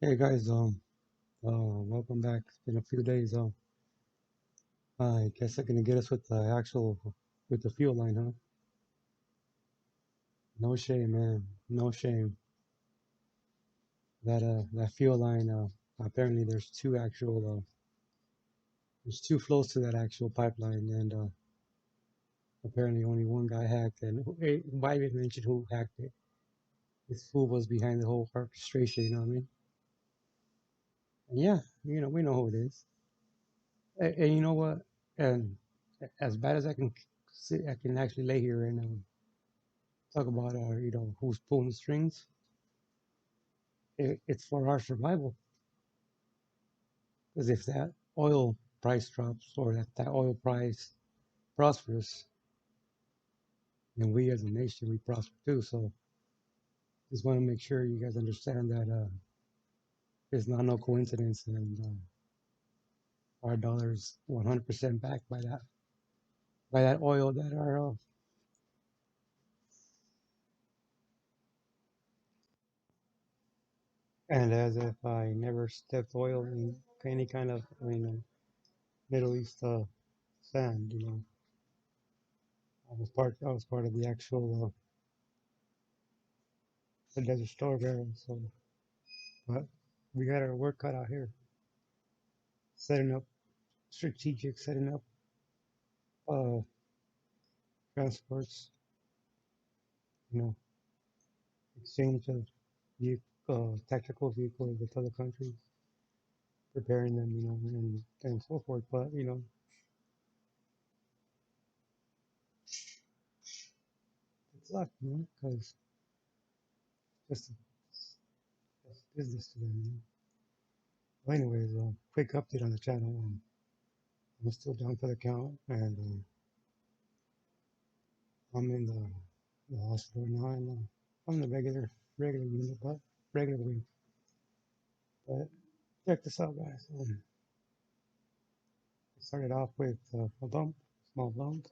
Hey guys, welcome back. It's been a few days. I guess I'm gonna get us with the with the fuel line, huh? No shame, man. No shame. That fuel line. Apparently there's two flows to that actual pipeline, and apparently only one guy hacked. And why even mention who hacked it? This fool was behind the whole orchestration. You know what I mean? And yeah, we know who it is. And you know what? And as bad as I can sit, I can actually lay here and talk about who's pulling the strings. It's for our survival. Because if that oil price drops or that oil price prospers, then we as a nation we prosper too. So just want to make sure you guys understand that it's not no coincidence, and our dollar is 100% backed by that oil that our and as if I never stepped oil in any kind of Middle East sand. I was part of the actual the desert store barrel. So, but we got our work cut out here, setting up setting up uh, transports, you know, exchange of tactical vehicles with other countries, preparing them, and so forth. But it sucks, because just just business to them. Well, anyways, quick update on the channel. I'm still down for the count, and I'm in the hospital now, and I'm in the regular unit, but regular wing. But check this out, guys. It started off with a bump, small bump,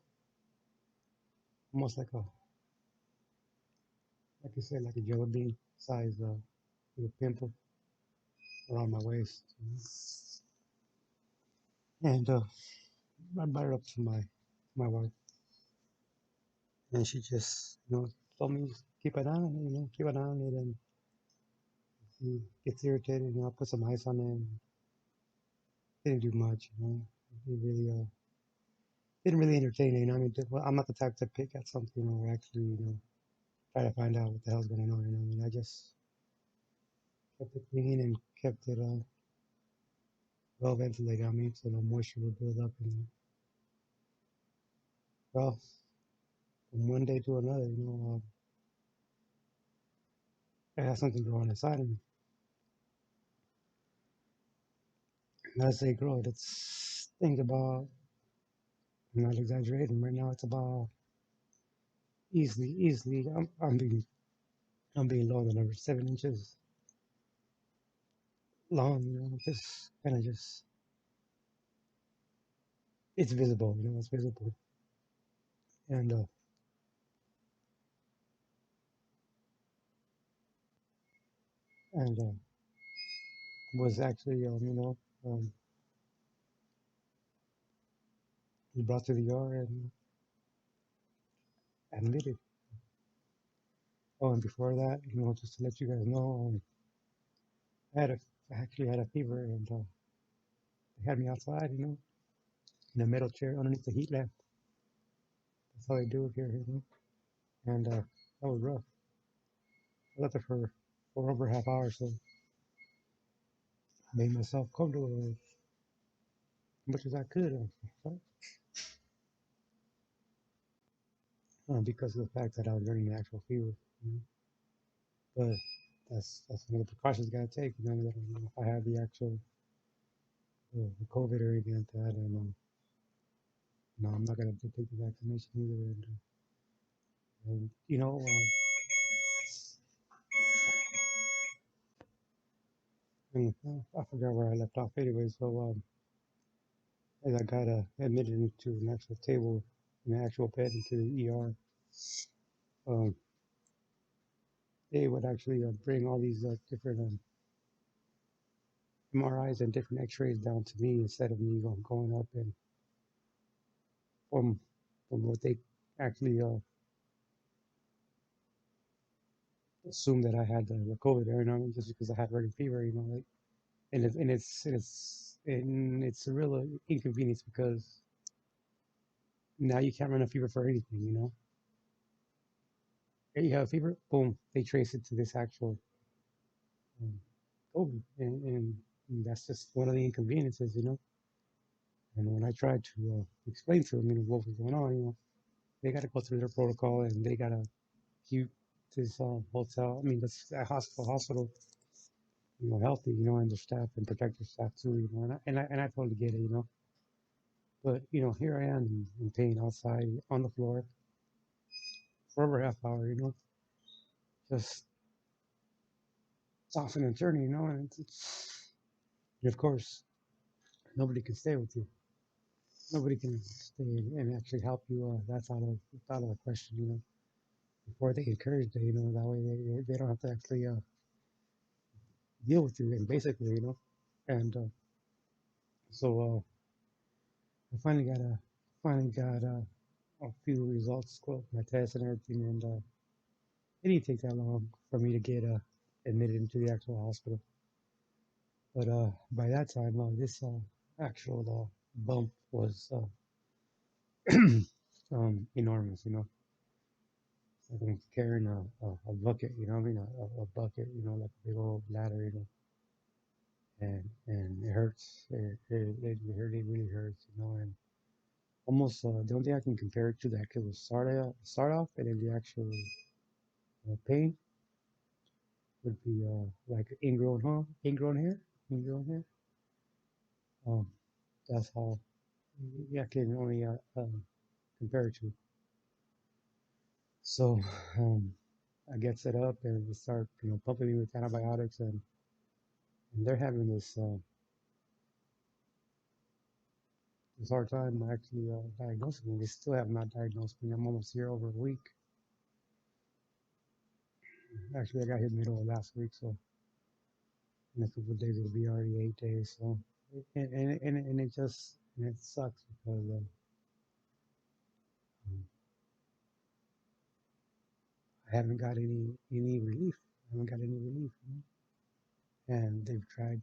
almost like you said, like a jelly bean size little pimple around my waist. And I brought it up to my wife, and she just, told me keep an eye on it, keep an eye on it, and he gets irritated, I put some ice on it, and didn't do much, It really didn't really entertain it, I mean, well, I'm not the type to pick at something or actually, try to find out what the hell's going on, I mean, I just kept it clean and kept it well ventilated. I mean, so no moisture would build up. And well, from one day to another, I had something growing inside of me. And as they grow, it's things about, I'm not exaggerating. Right now, it's about easily. I'm being low on the number, 7 inches long. Just kind of just, it's visible. It's visible. And and was actually, he brought to the yard and admitted. Oh, and before that, just to let you guys know, I had a I actually had a fever, and they had me outside, in a metal chair underneath the heat lamp. That's how they do it here, And that was rough. I left it for over a half hour, so I made myself comfortable as much as I could, because of the fact that I was getting the actual fever. You know? But that's one of the precautions you gotta take. That, if I have the actual the COVID or anything like that, and no, I'm not gonna take the vaccination either. And and I forgot where I left off anyway. So as I got admitted into an actual table, an actual bed into the ER, they would actually bring all these different MRIs and different X-rays down to me instead of me going up and from what they actually assumed that I had the COVID there, you know, just because I had regular fever, you know, like, and it's a real inconvenience because now you can't run a fever for anything, you know. Hey, you have a fever, boom, they trace it to this actual um, COVID, and that's just one of the inconveniences, you know. And when I tried to explain to them, you know, what was going on, you know, they got to go through their protocol and they got to keep this hotel, I mean, this hospital, you know, healthy, you know, and their staff and protect their staff too, you know, and I totally get it, you know. But you know, here I am in pain outside on the floor for over half hour, you know, just tossing and turning, you know, and of course nobody can stay with you. Nobody can stay and actually help you. That's out of the question, you know. Before they encourage you, you know, that way they don't have to actually deal with you, and basically, you know. And so I finally got a few results, quote my test and everything, and it didn't take that long for me to get admitted into the actual hospital. But by that time, this actual bump was enormous. You know, like I'm carrying a bucket. You know, what I mean, a bucket. You know, like a big old ladder. You know, and it hurts. It really hurts. You know, and almost the only thing I can compare it to that could was start off, and then the actual pain would be like ingrown hair. Um, that's how yeah, I can only compare it to. So I get set up and they start, you know, pumping me with antibiotics, and they're having this hard time actually diagnosing me. They still have not diagnosed me. I'm almost here over a week. Actually, I got here middle of last week, so in a couple of days it'll be already 8 days. So and it just and it sucks because I haven't got any relief. I haven't got any relief, you know? And they've tried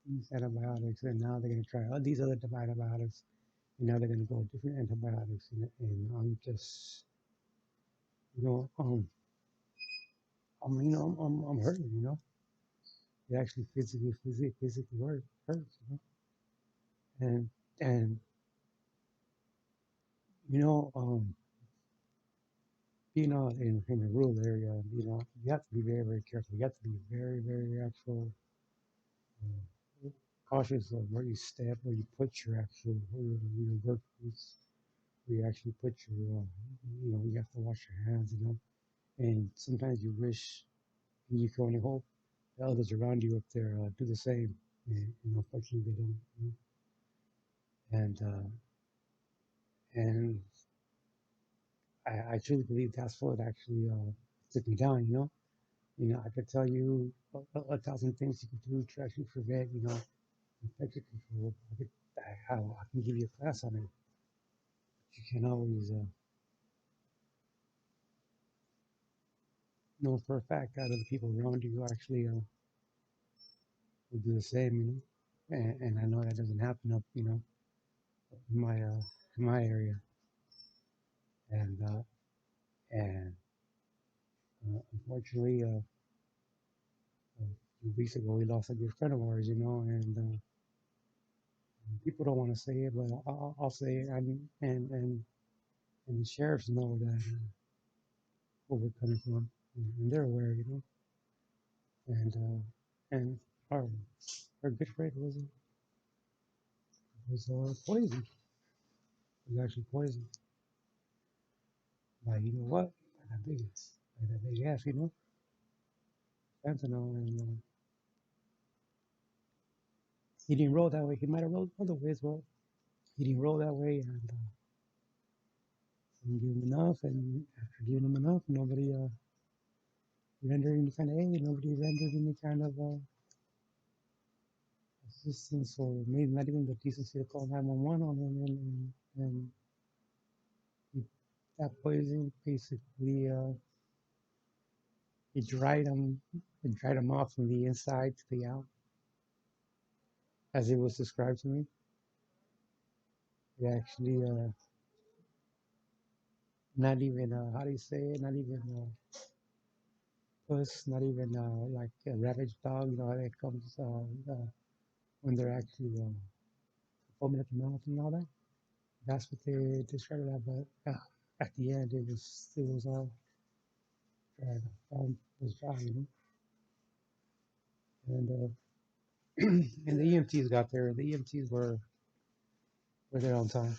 these antibiotics, and now they're going to try all these other antibiotics, and now they're going to go with different antibiotics, and I'm just, you know, you know, I'm hurting, you know. It actually physically hurts, you know. And you know, being out in a rural area, you know, you have to be very careful. You have to be very actual cautious of where you step, where you put your actual your work boots, where you actually put your, you know, you have to wash your hands, you know. And sometimes you wish you can only hope the others around you up there do the same. And you know, unfortunately, they don't. You know? And I truly believe that's what actually took me down. You know, I could tell you a thousand things you could do to actually prevent, you know, infection control. I can give you a class on it. But you can always know for a fact that other people around you actually will do the same. You know, and I know that doesn't happen up, you know, in my area. And and unfortunately, a few weeks ago, we lost a good friend of ours. You know, and people don't want to say it, but I'll say it. And the sheriffs know that where we're coming from, and they're aware, you know. And our good friend was poisoned. Was actually poisoned by you know what? By that big ass, you know, fentanyl, and he didn't roll that way. He might have rolled other ways, but he didn't roll that way, and someone gave him enough, and after giving him enough, nobody rendered any kind of aid. Nobody rendered any kind of assistance or maybe not even the decency to call 911 on him, and he, that poison basically it dried him off from the inside to the out, as it was described to me. It actually not even how do you say it? Not even puss, not even like a ravaged dog. You know how that comes when they're actually foaming at the mouth and all that. That's what they described it as. But at the end, it was all dry. It was dry, you know. And and the EMTs got there. The EMTs were there on time.